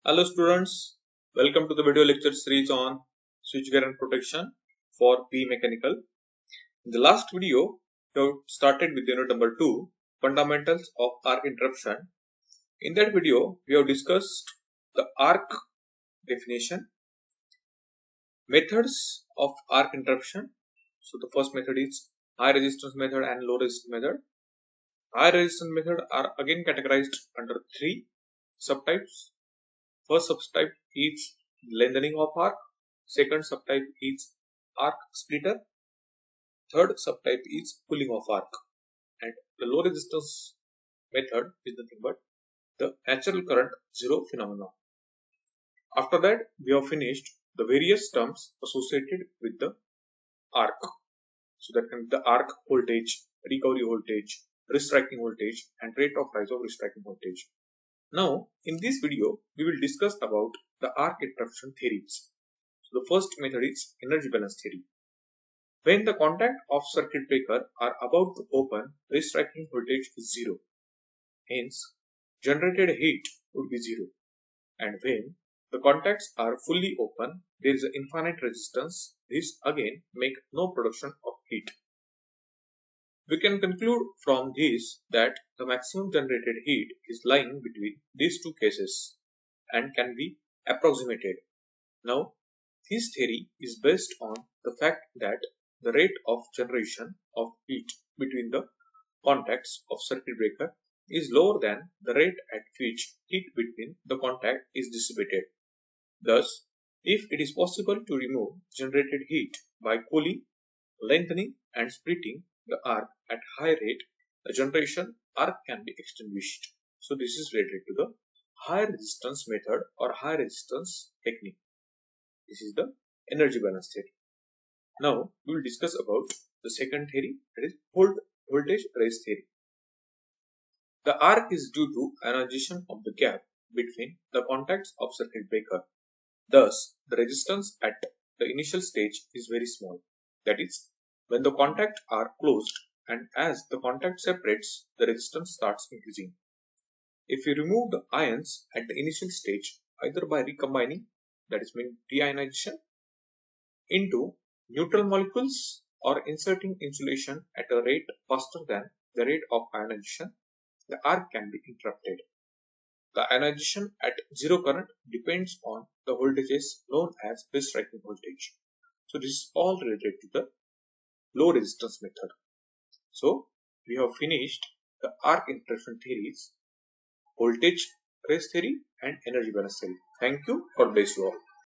Hello students, welcome to the video lecture series on switchgear and protection for P mechanical. In the last video, we have started with unit number 2, fundamentals of arc interruption. In that video, we have discussed the arc definition, methods of arc interruption. So the first method is high resistance method and low resistance method. High resistance method are again categorized under 3 subtypes. First subtype is lengthening of arc, second subtype is arc splitter, third subtype is pulling of arc, and the low resistance method is nothing but the natural current zero phenomenon. After that, we have finished the various terms associated with the arc. So that can be the arc voltage, recovery voltage, restriking voltage, and rate of rise of restriking voltage. Now, in this video, we will discuss about the arc interruption theories. So, the first method is energy balance theory. When the contact of circuit breaker are about to open, restriking voltage is zero. Hence, generated heat would be zero. And when the contacts are fully open, there is an infinite resistance. This again make no production of heat. We can conclude from this that the maximum generated heat is lying between these two cases and can be approximated. Now, this theory is based on the fact that the rate of generation of heat between the contacts of circuit breaker is lower than the rate at which heat between the contact is dissipated. Thus, if it is possible to remove generated heat by cooling, lengthening and splitting the arc at high rate, the generation arc can be extinguished. So this is related to the high resistance method or high resistance technique. This is the energy balance theory. Now we will discuss about the second theory, that is voltage raise theory. The arc is due to ionization of the gap between the contacts of circuit breaker. Thus, the resistance at the initial stage is very small. That is, when the contacts are closed and as the contact separates, the resistance starts increasing. If you remove the ions at the initial stage, either by recombining, that is mean deionization, into neutral molecules or inserting insulation at a rate faster than the rate of ionization, the arc can be interrupted. The ionization at zero current depends on the voltages known as restriking voltage. So this is all related to the low resistance method. So we have finished the arc interruption theories, voltage raise theory and energy balance theory. Thank you. God bless you all.